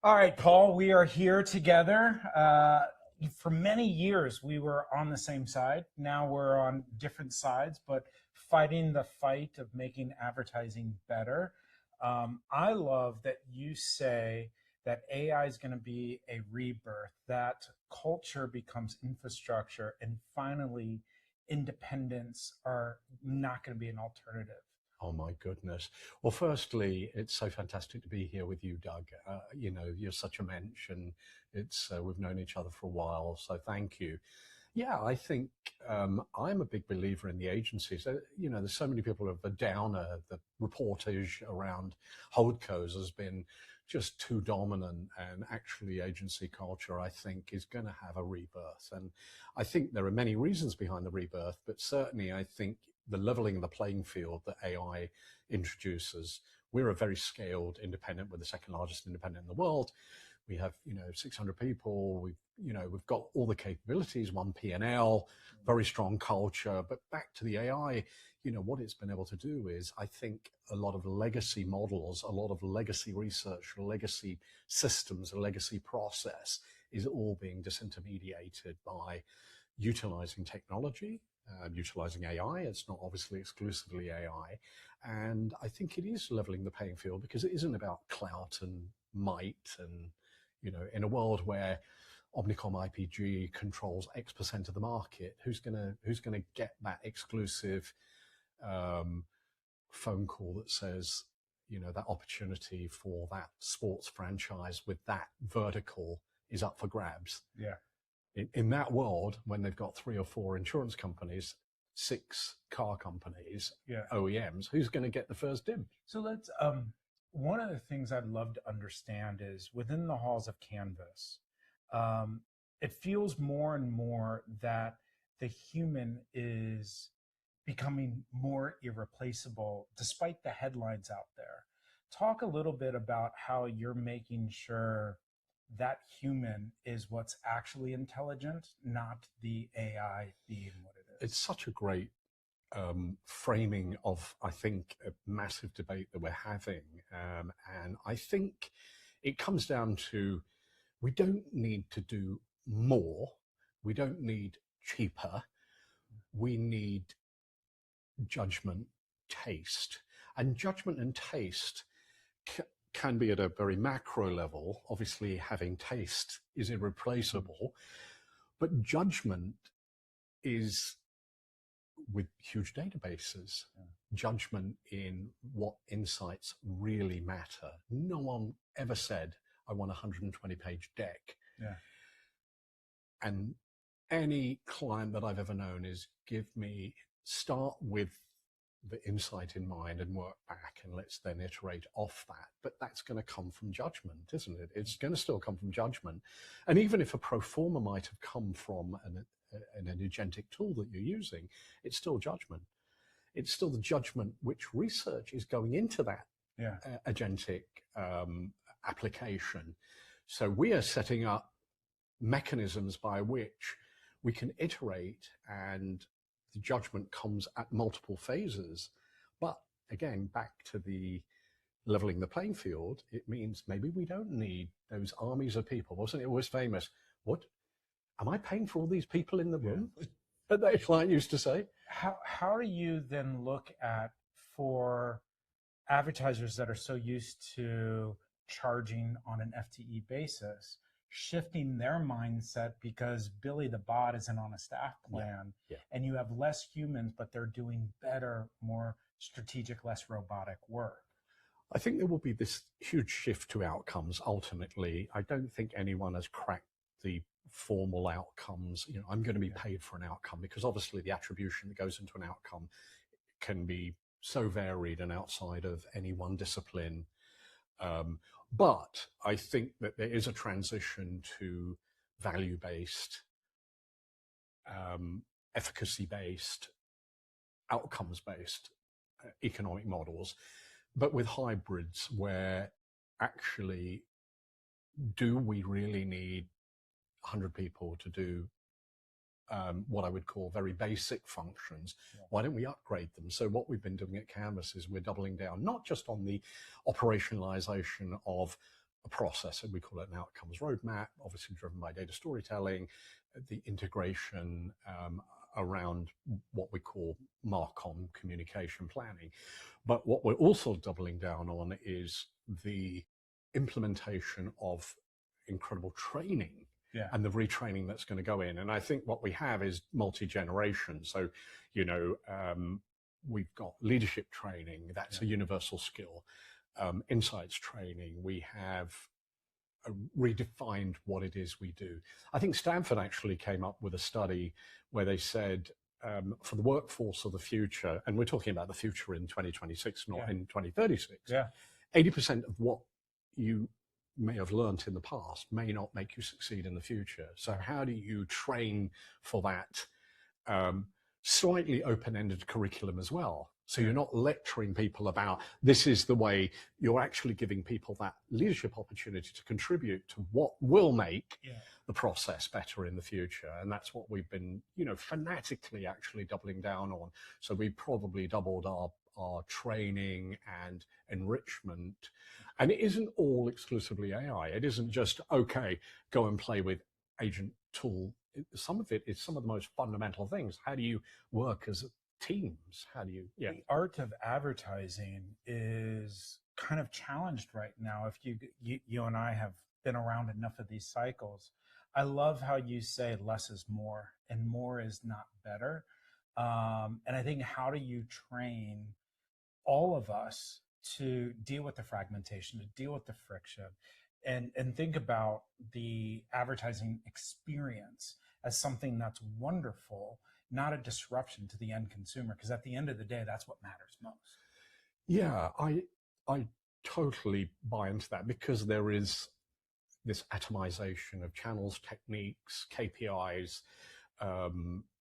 All right, Paul, we are here together. For many years, we were on the same side. Now we're on different sides, but fighting the fight of making advertising better. I love that you say that AI is going to be a rebirth, that culture becomes infrastructure, and finally, independents are not going to be an alternative. Oh my goodness. Well, firstly, it's so fantastic to be here with you, Doug. You're such a mensch, and it's we've known each other for a while, so thank you. Yeah, I think I'm a big believer in the agencies. There's so many people of the downer. The reportage around holdcos has been just too dominant, and actually agency culture, I think, is going to have a rebirth. And I think there are many reasons behind the rebirth, but certainly I think the leveling of the playing field that AI introduces. We're a very scaled independent. We're the second largest independent in the world. We have, 600 people. We've got all the capabilities, one P&L, very strong culture. But back to the AI, what it's been able to do is, I think, a lot of legacy models, a lot of legacy research, legacy systems, a legacy process is all being disintermediated by utilizing technology, utilizing AI. It's not obviously exclusively AI. And I think it is leveling the playing field because it isn't about clout and might. And, in a world where Omnicom IPG controls X% of the market, who's gonna get that exclusive phone call that says, that opportunity for that sports franchise with that vertical is up for grabs? Yeah. In that world, when they've got 3 or 4 insurance companies, 6 car companies, Yeah. OEMs, who's going to get the first dibs? So let's, one of the things I'd love to understand is within the halls of Canvas, it feels more and more that the human is becoming more irreplaceable despite the headlines out there. Talk a little bit about how you're making sure that human is what's actually intelligent, not the AI being what it is. It's such a great framing of, I think, a massive debate that we're having. And I think it comes down to, we don't need to do more. We don't need cheaper. We need judgment, taste. And judgment and taste can be at a very macro level. Obviously, having taste is irreplaceable, but judgment is with huge databases. Yeah. Judgment in what insights really matter. No one ever said, I want a 120-page deck. Yeah. And any client that I've ever known is, start with the insight in mind and work back, and let's then iterate off that. But that's going to come from judgment, isn't it? It's going to still come from judgment. And even if a pro forma might have come from an agentic tool that you're using, it's still judgment. It's still the judgment which research is going into that agentic application. So we are setting up mechanisms by which we can iterate, and the judgment comes at multiple phases. But again, back to the leveling the playing field, it means maybe we don't need those armies of people. Wasn't it always famous? What? Am I paying for all these people in the room? Yeah. That client used to say. How do you then look at, for advertisers that are so used to charging on an FTE basis, shifting their mindset because Billy the bot isn't on a staff plan, and you have less humans, but they're doing better, more strategic, less robotic work? I think there will be this huge shift to outcomes ultimately. I don't think anyone has cracked the formal outcomes. I'm going to be paid for an outcome, because obviously the attribution that goes into an outcome can be so varied and outside of any one discipline. But I think that there is a transition to value-based, efficacy-based, outcomes-based economic models, but with hybrids where actually, do we really need 100 people to do what I would call very basic functions? Why don't we upgrade them? So what we've been doing at Canvas is we're doubling down, not just on the operationalization of a process, and we call it an outcomes roadmap, obviously driven by data storytelling, the integration around what we call MarCom, communication planning. But what we're also doubling down on is the implementation of incredible training and the retraining that's going to go in. And I think what we have is multi-generation. So, we've got leadership training, that's a universal skill. Insights training, we have redefined what it is we do. I think Stanford actually came up with a study where they said for the workforce of the future, and we're talking about the future in 2026, not in 2036, 80% of what you may have learnt in the past may not make you succeed in the future. So how do you train for that slightly open-ended curriculum as well? So you're not lecturing people about this is the way, you're actually giving people that leadership opportunity to contribute to what will make the process better in the future. And that's what we've been, fanatically actually doubling down on. So we probably doubled our training and enrichment. And it isn't all exclusively AI. It isn't just, okay, go and play with agent tool. Some of it is some of the most fundamental things. How do you work as teams? How do you, The art of advertising is kind of challenged right now. If you and I have been around enough of these cycles, I love how you say less is more and more is not better. And I think, how do you train all of us to deal with the fragmentation, to deal with the friction, and think about the advertising experience as something that's wonderful, not a disruption to the end consumer, because at the end of the day, that's what matters most. Yeah, I totally buy into that, because there is this atomization of channels, techniques, KPIs,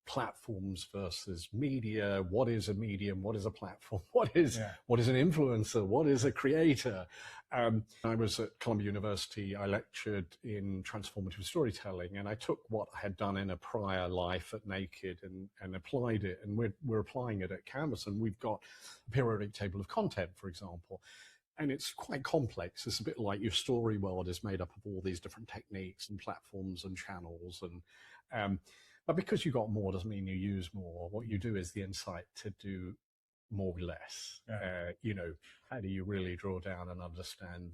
platforms versus media. What is a medium? What is a platform? What is an influencer? What is a creator? I was at Columbia University. I lectured in transformative storytelling, and I took what I had done in a prior life at Naked and applied it, and we're applying it at Canvas, and we've got a periodic table of content, for example. And it's quite complex. It's a bit like your story world is made up of all these different techniques and platforms and channels. And but because you got more doesn't mean you use more. What you do is the insight to do more with less. How do you really draw down and understand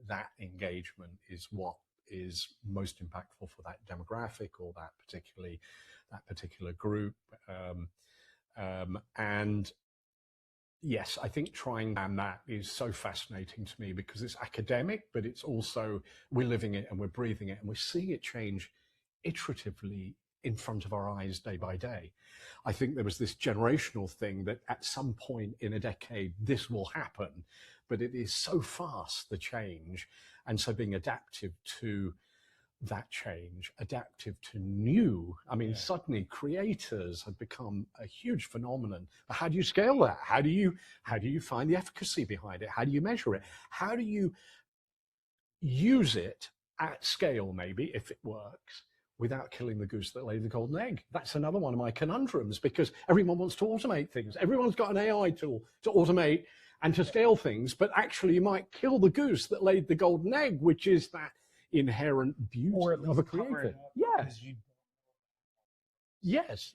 that engagement is what is most impactful for that demographic or that particular group. And yes, I think trying that is so fascinating to me, because it's academic, but it's also, we're living it and we're breathing it and we're seeing it change iteratively in front of our eyes day by day. I think there was this generational thing that at some point in a decade, this will happen, but it is so fast, the change. And so being adaptive to that change, adaptive to new. I mean, suddenly creators have become a huge phenomenon. But how do you scale that? How do you find the efficacy behind it? How do you measure it? How do you use it at scale, maybe, if it works, without killing the goose that laid the golden egg? That's another one of my conundrums, because everyone wants to automate things. Everyone's got an AI tool to automate and to scale things, but actually you might kill the goose that laid the golden egg, which is that inherent beauty of a creator. Yes.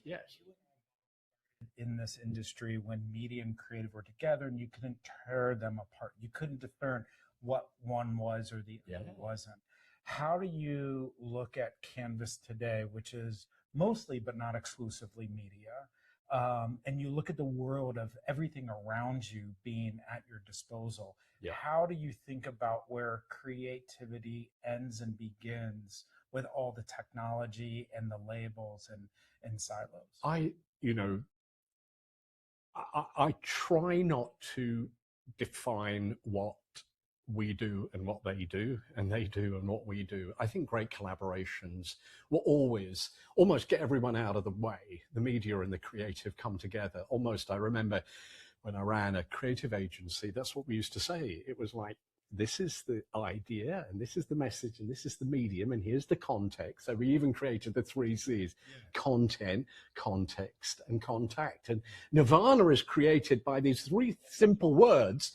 In this industry, when media and creative were together, and you couldn't tear them apart. You couldn't discern what one was or the other wasn't. How do you look at Canvas today, which is mostly but not exclusively media, and you look at the world of everything around you being at your disposal? How do you think about where creativity ends and begins with all the technology and the labels and silos? I try not to define what we do and what they do, and they do and what we do. I think great collaborations will always almost get everyone out of the way. The media and the creative come together. Almost, I remember when I ran a creative agency, that's what we used to say. It was like, this is the idea, and this is the message, and this is the medium, and here's the context. So we even created the 3 C's, content, context, and contact. And Nirvana is created by these 3 simple words.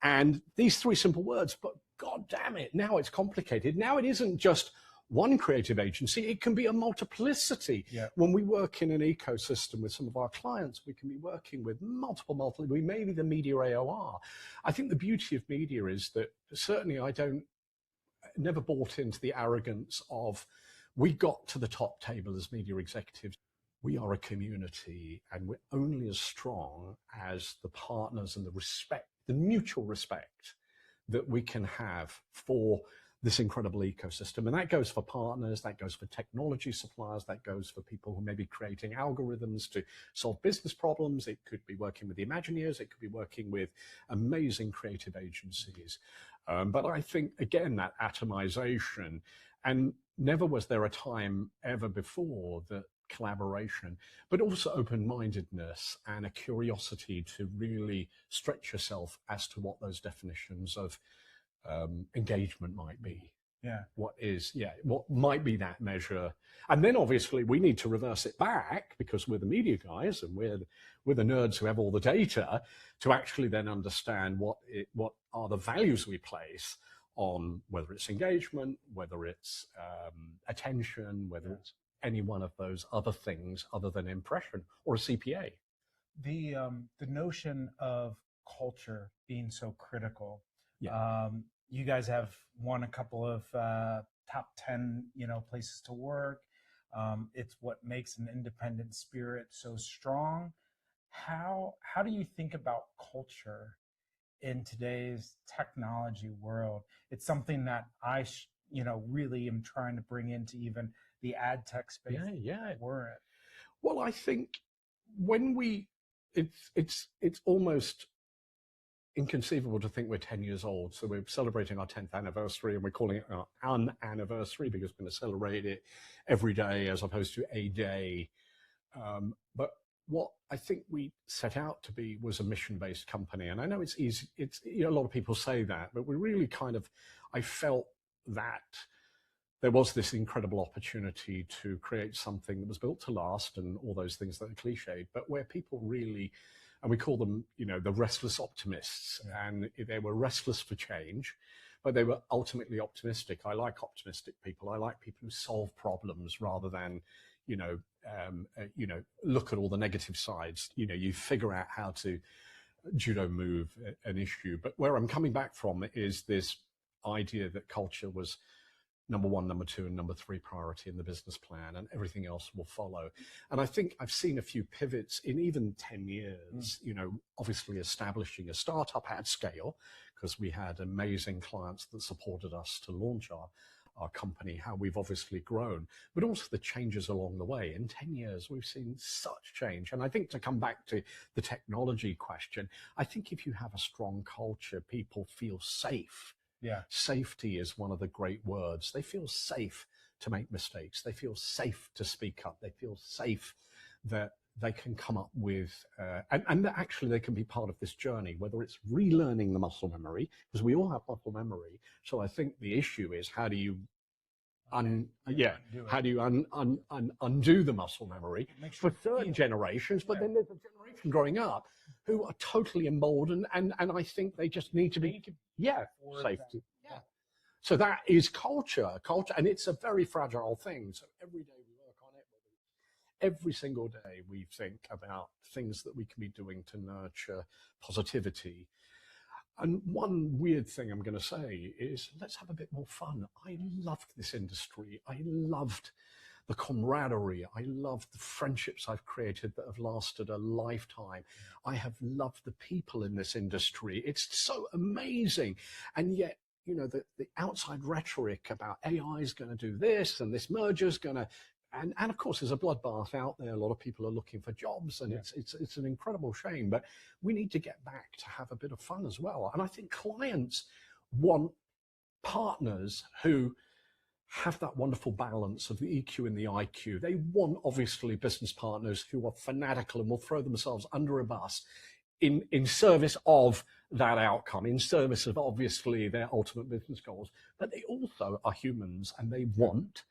And these 3 simple words, but God damn it, now it's complicated. Now it isn't just one creative agency, it can be a multiplicity. Yeah. When we work in an ecosystem with some of our clients, we can be working with multiple, we may be the media AOR. I think the beauty of media is that certainly never bought into the arrogance of we got to the top table as media executives. We are a community and we're only as strong as the partners and the respect, the mutual respect that we can have for this incredible ecosystem. And that goes for partners, that goes for technology suppliers, that goes for people who may be creating algorithms to solve business problems. It could be working with the Imagineers, it could be working with amazing creative agencies. But I think, again, that atomization, and never was there a time ever before that collaboration, but also open-mindedness and a curiosity to really stretch yourself as to what those definitions of engagement might be. Yeah. What might be that measure? And then obviously we need to reverse it back, because we're the media guys and we're the nerds who have all the data, to actually then understand what are the values we place on, whether it's engagement, whether it's attention, whether it's any one of those other things other than impression or a CPA. The notion of culture being so critical. Yeah. You guys have won a couple of top 10, places to work. It's what makes an independent spirit so strong. How do you think about culture in today's technology world? It's something that I, really am trying to bring into even the ad tech space that we're in. Well, I think when it's almost inconceivable to think we're 10 years old. So we're celebrating our 10th anniversary and we're calling it our anniversary because we're going to celebrate it every day as opposed to a day. But what I think we set out to be was a mission-based company. And I know it's easy. A lot of people say that, but we really I felt that there was this incredible opportunity to create something that was built to last and all those things that are cliched, but where people really, and we call them, the restless optimists, and they were restless for change, but they were ultimately optimistic. I like optimistic people. I like people who solve problems rather than, look at all the negative sides. You figure out how to judo move an issue. But where I'm coming back from is this idea that culture was number one, number two, and number three priority in the business plan, and everything else will follow. And I think I've seen a few pivots in even 10 years, obviously establishing a startup at scale, because we had amazing clients that supported us to launch our company, how we've obviously grown, but also the changes along the way. In 10 years, we've seen such change. And I think to come back to the technology question, I think if you have a strong culture, people feel safe. Yeah. Safety is one of the great words. They feel safe to make mistakes. They feel safe to speak up. They feel safe that they can come up with, and that actually they can be part of this journey, whether it's relearning the muscle memory, because we all have muscle memory. So I think the issue is how do you undo the muscle memory for certain generations, but then there's a generation growing up who are totally emboldened, and I think they just need to be safety. Yeah. So that is culture, and it's a very fragile thing. So every day we work on it. Every single day we think about things that we can be doing to nurture positivity. And one weird thing I'm going to say is let's have a bit more fun. I loved this industry. I loved the camaraderie. I loved the friendships I've created that have lasted a lifetime. I have loved the people in this industry. It's so amazing. And yet, the outside rhetoric about AI is going to do this and this merger's going to, and of course there's a bloodbath out there. A lot of people are looking for jobs, and it's an incredible shame, but we need to get back to have a bit of fun as well. And I think clients want partners who have that wonderful balance of the EQ and the IQ. They want, obviously, business partners who are fanatical and will throw themselves under a bus in service of that outcome, in service of, obviously, their ultimate business goals. But they also are humans, and they want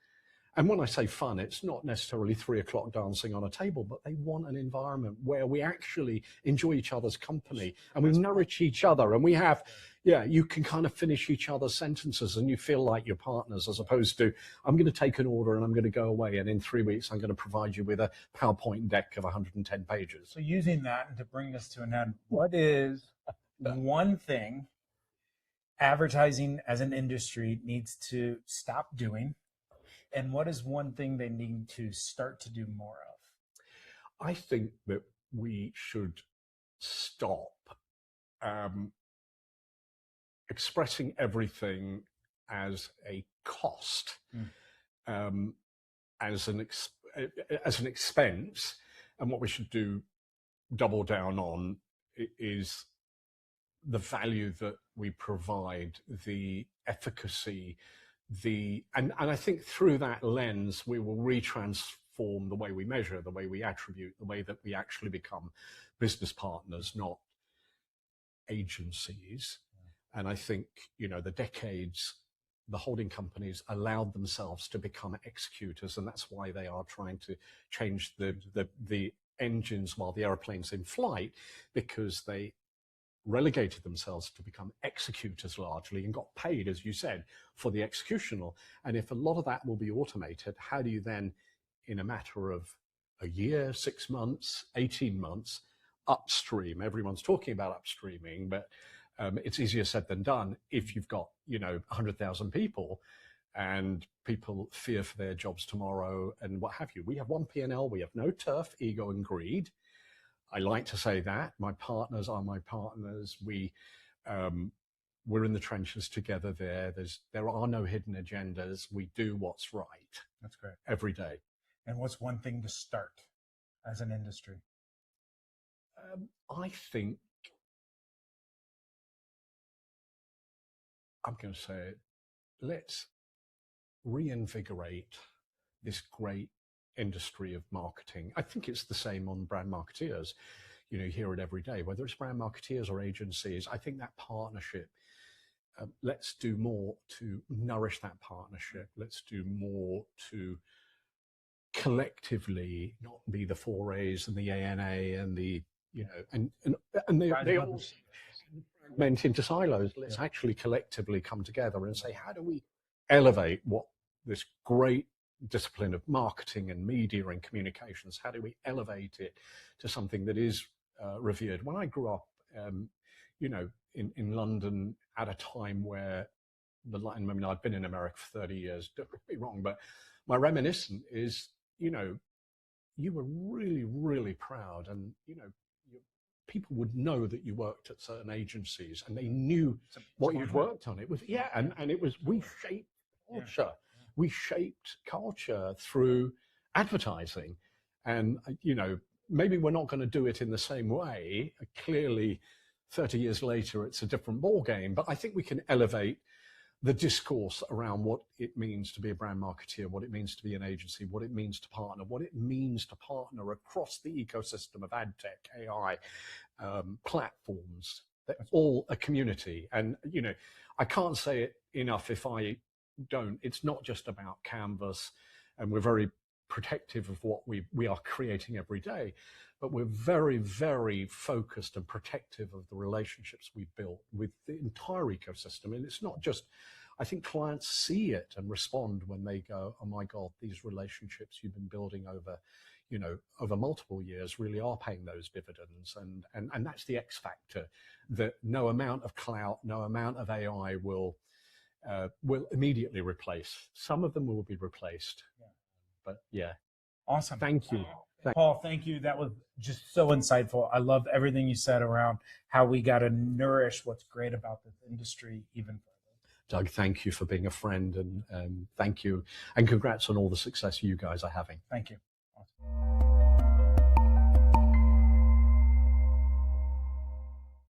And when I say fun, it's not necessarily 3 o'clock dancing on a table, but they want an environment where we actually enjoy each other's company and we nourish each other, and we have, you can kind of finish each other's sentences and you feel like you're partners, as opposed to, I'm going to take an order and I'm going to go away, and in 3 weeks I'm going to provide you with a PowerPoint deck of 110 pages. So using that, and to bring this to an end, what is one thing advertising as an industry needs to stop doing? And what is one thing they need to start to do more of? I think that we should stop expressing everything as a cost, as an expense, and what we should do, double down on, is the value that we provide, the efficacy, and I think through that lens we will retransform the way we measure, the way we attribute, the way that we actually become business partners, not agencies. And I think, the decades, the holding companies allowed themselves to become executors, and that's why they are trying to change the engines while the airplane's in flight, because they relegated themselves to become executors largely and got paid, as you said, for the executional. And if a lot of that will be automated, how do you then, in a matter of a year, 6 months, 18 months, upstream? Everyone's talking about upstreaming, but it's easier said than done if you've got 100,000 people and people fear for their jobs tomorrow and what have you. We have one P&L, we have no turf, ego and greed. I like to say that my partners are my partners. We're in the trenches together there. There are no hidden agendas. We do what's right. That's great. Every day. And what's one thing to start as an industry? I think I'm going to say it. Let's reinvigorate this great industry of marketing. I think it's the same on brand marketeers. You hear it every day, whether it's brand marketeers or agencies. I think that partnership, let's do more to nourish that partnership. Let's do more to collectively not be the 4As and the ANA and the, and they all fragment into silos. Let's actually collectively come together and say, how do we elevate what this great discipline of marketing and media and communications, how do we elevate it to something that is revered? When I grew up, in London at a time where I've been in America for 30 years, don't get me wrong, but my reminiscent is, you were really, really proud, and, people would know that you worked at certain agencies and they knew what you'd worked on. It was, and it was, we shaped culture. We shaped culture through advertising. And, maybe we're not going to do it in the same way. Clearly, 30 years later, it's a different ballgame. But I think we can elevate the discourse around what it means to be a brand marketeer, what it means to be an agency, what it means to partner, what it means to partner across the ecosystem of ad tech, AI, platforms. They're all a community. And, I can't say it enough if I don't. It's not just about Canvas, and we're very protective of what we are creating every day, but we're very, very focused and protective of the relationships we've built with the entire ecosystem. And it's not just, I think clients see it and respond when they go, oh my God, these relationships you've been building over, over multiple years really are paying those dividends. And that's the X factor, that no amount of clout, no amount of AI will immediately replace. Some of them will be replaced. But Awesome. Thank you. Paul, thank you. That was just so insightful. I love everything you said around how we got to nourish what's great about this industry even further. Doug, thank you for being a friend, and thank you. And congrats on all the success you guys are having. Thank you.